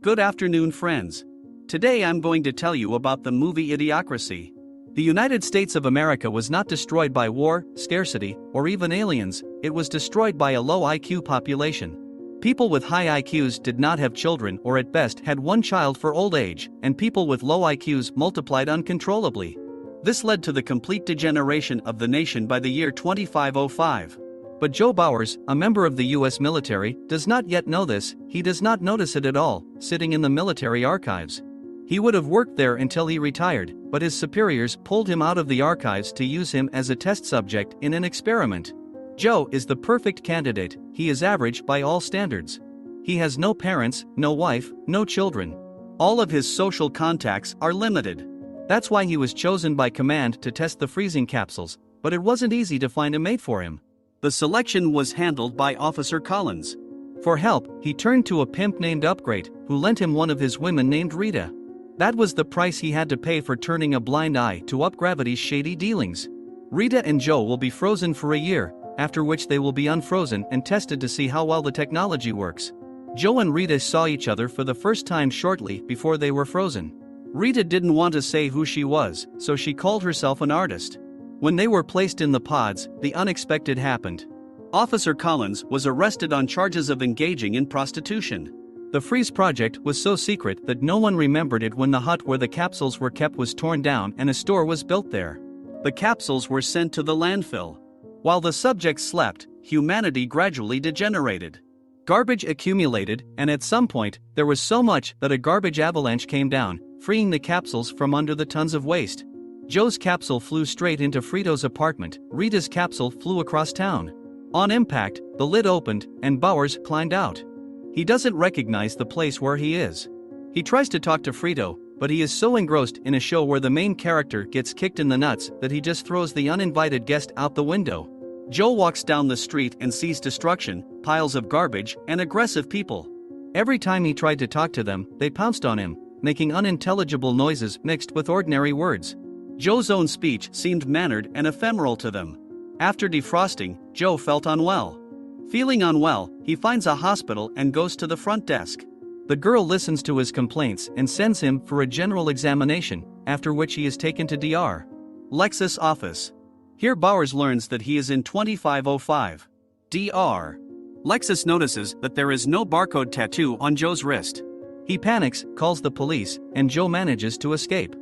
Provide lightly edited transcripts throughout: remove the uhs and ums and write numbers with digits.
Good afternoon, friends. Today I'm going to tell you about the movie Idiocracy. The United States of America was not destroyed by war, scarcity, or even aliens, it was destroyed by a low IQ population. People with high IQs did not have children or at best had one child for old age, and people with low IQs multiplied uncontrollably. This led to the complete degeneration of the nation by the year 2505. But Joe Bowers, a member of the US military, does not yet know this. He does not notice it at all, sitting in the military archives. He would have worked there until he retired, but his superiors pulled him out of the archives to use him as a test subject in an experiment. Joe is the perfect candidate. He is average by all standards. He has no parents, no wife, no children. All of his social contacts are limited. That's why he was chosen by command to test the freezing capsules, but it wasn't easy to find a mate for him. The selection was handled by Officer Collins. For help, he turned to a pimp named Upgrade, who lent him one of his women named Rita. That was the price he had to pay for turning a blind eye to Upgravity's shady dealings. Rita and Joe will be frozen for a year, after which they will be unfrozen and tested to see how well the technology works. Joe and Rita saw each other for the first time shortly before they were frozen. Rita didn't want to say who she was, so she called herself an artist. When they were placed in the pods, the unexpected happened. Officer Collins was arrested on charges of engaging in prostitution. The freeze project was so secret that no one remembered it when the hut where the capsules were kept was torn down and a store was built there. The capsules were sent to the landfill. While the subjects slept, humanity gradually degenerated. Garbage accumulated, and at some point, there was so much that a garbage avalanche came down, freeing the capsules from under the tons of waste. Joe's capsule flew straight into Frito's apartment, Rita's capsule flew across town. On impact, the lid opened, and Bowers climbed out. He doesn't recognize the place where he is. He tries to talk to Frito, but he is so engrossed in a show where the main character gets kicked in the nuts that he just throws the uninvited guest out the window. Joe walks down the street and sees destruction, piles of garbage, and aggressive people. Every time he tried to talk to them, they pounced on him, making unintelligible noises mixed with ordinary words. Joe's own speech seemed mannered and ephemeral to them. After defrosting, Joe felt unwell. Feeling unwell, he finds a hospital and goes to the front desk. The girl listens to his complaints and sends him for a general examination, after which he is taken to Dr. Lexus' office. Here Bowers learns that he is in 2505. Dr. Lexus notices that there is no barcode tattoo on Joe's wrist. He panics, calls the police, and Joe manages to escape.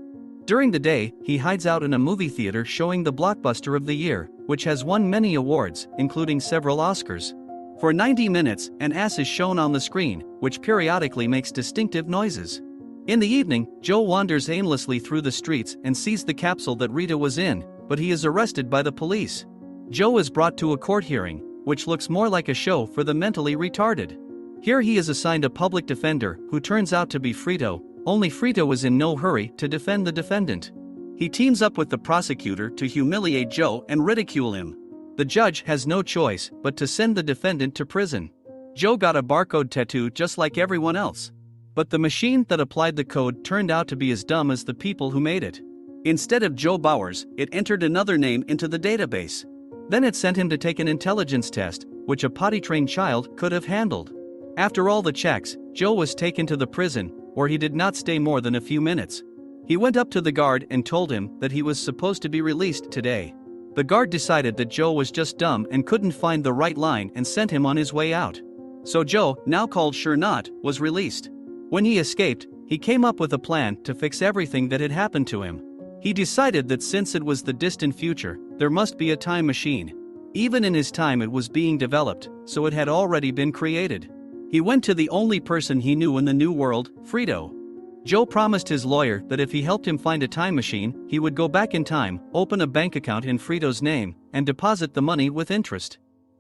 During the day, he hides out in a movie theater showing the blockbuster of the year, which has won many awards, including several Oscars. For 90 minutes, an ass is shown on the screen, which periodically makes distinctive noises. In the evening, Joe wanders aimlessly through the streets and sees the capsule that Rita was in, but he is arrested by the police. Joe is brought to a court hearing, which looks more like a show for the mentally retarded. Here he is assigned a public defender, who turns out to be Frito, only Frito is in no hurry to defend the defendant. He teams up with the prosecutor to humiliate Joe and ridicule him. The judge has no choice but to send the defendant to prison. Joe got a barcode tattoo just like everyone else. But the machine that applied the code turned out to be as dumb as the people who made it. Instead of Joe Bowers, it entered another name into the database. Then it sent him to take an intelligence test, which a potty-trained child could have handled. After all the checks, Joe was taken to the prison, where he did not stay more than a few minutes. He went up to the guard and told him that he was supposed to be released today. The guard decided that Joe was just dumb and couldn't find the right line and sent him on his way out. So Joe, now called Sure Not, was released. When he escaped, he came up with a plan to fix everything that had happened to him. He decided that since it was the distant future, there must be a time machine. Even in his time it was being developed, so it had already been created. He went to the only person he knew in the new world, Frito. Joe promised his lawyer that if he helped him find a time machine, he would go back in time, open a bank account in Frito's name, and deposit the money with interest.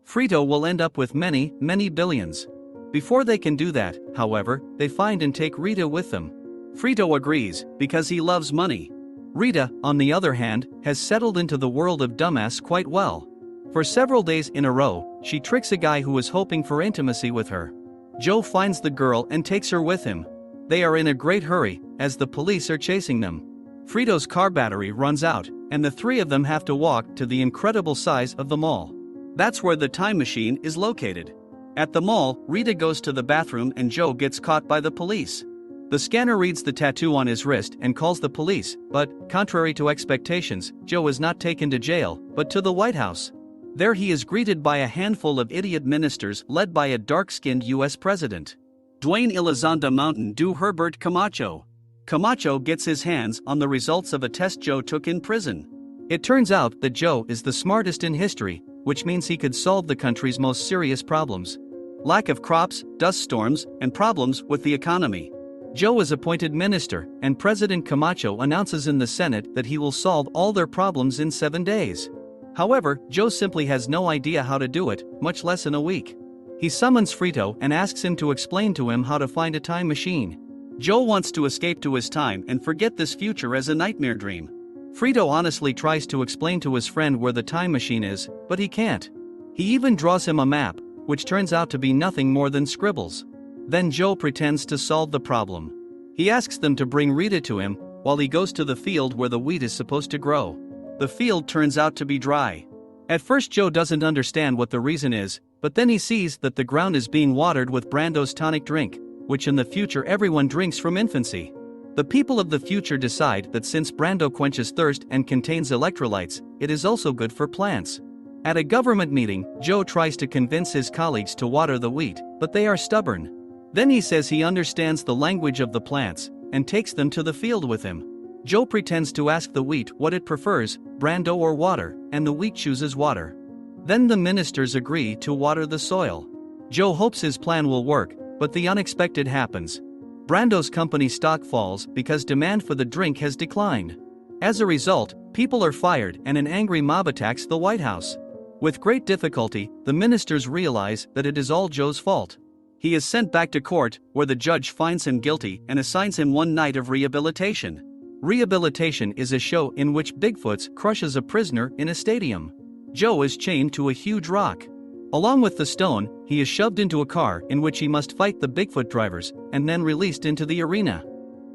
Frito will end up with many, many billions. Before they can do that, however, they find and take Rita with them. Frito agrees, because he loves money. Rita, on the other hand, has settled into the world of dumbass quite well. For several days in a row, she tricks a guy who is hoping for intimacy with her. Joe finds the girl and takes her with him. They are in a great hurry, as the police are chasing them. Frito's car battery runs out, and the three of them have to walk to the incredible size of the mall. That's where the time machine is located. At the mall, Rita goes to the bathroom and Joe gets caught by the police. The scanner reads the tattoo on his wrist and calls the police, but, contrary to expectations, Joe is not taken to jail, but to the White House. There he is greeted by a handful of idiot ministers led by a dark-skinned U.S. president, Dwayne Elizondo Mountain Dew Herbert Camacho. Camacho gets his hands on the results of a test Joe took in prison. It turns out that Joe is the smartest in history, which means he could solve the country's most serious problems: lack of crops, dust storms, and problems with the economy. Joe is appointed minister, and President Camacho announces in the Senate that he will solve all their problems in 7 days. However, Joe simply has no idea how to do it, much less in a week. He summons Frito and asks him to explain to him how to find a time machine. Joe wants to escape to his time and forget this future as a nightmare dream. Frito honestly tries to explain to his friend where the time machine is, but he can't. He even draws him a map, which turns out to be nothing more than scribbles. Then Joe pretends to solve the problem. He asks them to bring Rita to him, while he goes to the field where the wheat is supposed to grow. The field turns out to be dry. At first Joe doesn't understand what the reason is, but then he sees that the ground is being watered with Brando's tonic drink, which in the future everyone drinks from infancy. The people of the future decide that since Brando quenches thirst and contains electrolytes, it is also good for plants. At a government meeting, Joe tries to convince his colleagues to water the wheat, but they are stubborn. Then he says he understands the language of the plants, and takes them to the field with him. Joe pretends to ask the wheat what it prefers, Brando or water, and the wheat chooses water. Then the ministers agree to water the soil. Joe hopes his plan will work, but the unexpected happens. Brando's company stock falls because demand for the drink has declined. As a result, people are fired and an angry mob attacks the White House. With great difficulty, the ministers realize that it is all Joe's fault. He is sent back to court, where the judge finds him guilty and assigns him 1 night of rehabilitation. Rehabilitation is a show in which Bigfoot crushes a prisoner in a stadium. Joe is chained to a huge rock. Along with the stone, he is shoved into a car in which he must fight the Bigfoot drivers, and then released into the arena.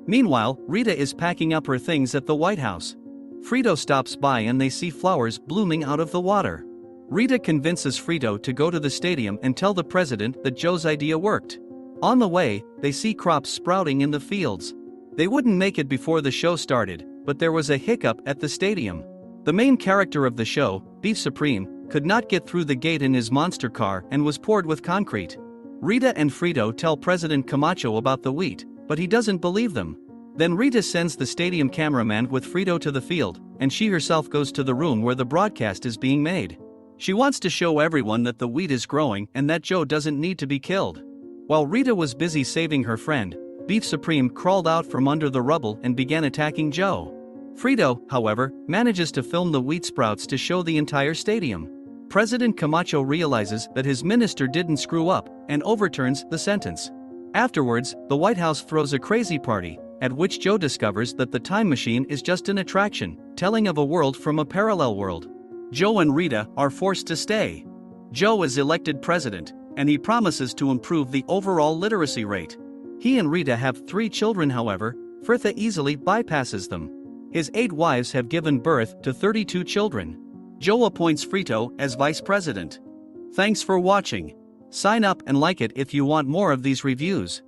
Meanwhile, Rita is packing up her things at the White House. Frito stops by and they see flowers blooming out of the water. Rita convinces Frito to go to the stadium and tell the president that Joe's idea worked. On the way, they see crops sprouting in the fields. They wouldn't make it before the show started, but there was a hiccup at the stadium. The main character of the show, Beef Supreme, could not get through the gate in his monster car and was poured with concrete. Rita and Frito tell President Camacho about the wheat, but he doesn't believe them. Then Rita sends the stadium cameraman with Frito to the field, and she herself goes to the room where the broadcast is being made. She wants to show everyone that the wheat is growing and that Joe doesn't need to be killed. While Rita was busy saving her friend, Beef Supreme crawled out from under the rubble and began attacking Joe. Frito, however, manages to film the wheat sprouts to show the entire stadium. President Camacho realizes that his minister didn't screw up and overturns the sentence. Afterwards, the White House throws a crazy party, at which Joe discovers that the time machine is just an attraction, telling of a world from a parallel world. Joe and Rita are forced to stay. Joe is elected president, and he promises to improve the overall literacy rate. He and Rita have 3 children, however, Frito easily bypasses them. His 8 wives have given birth to 32 children. Joe appoints Frito as vice president. Thanks for watching. Sign up and like it if you want more of these reviews.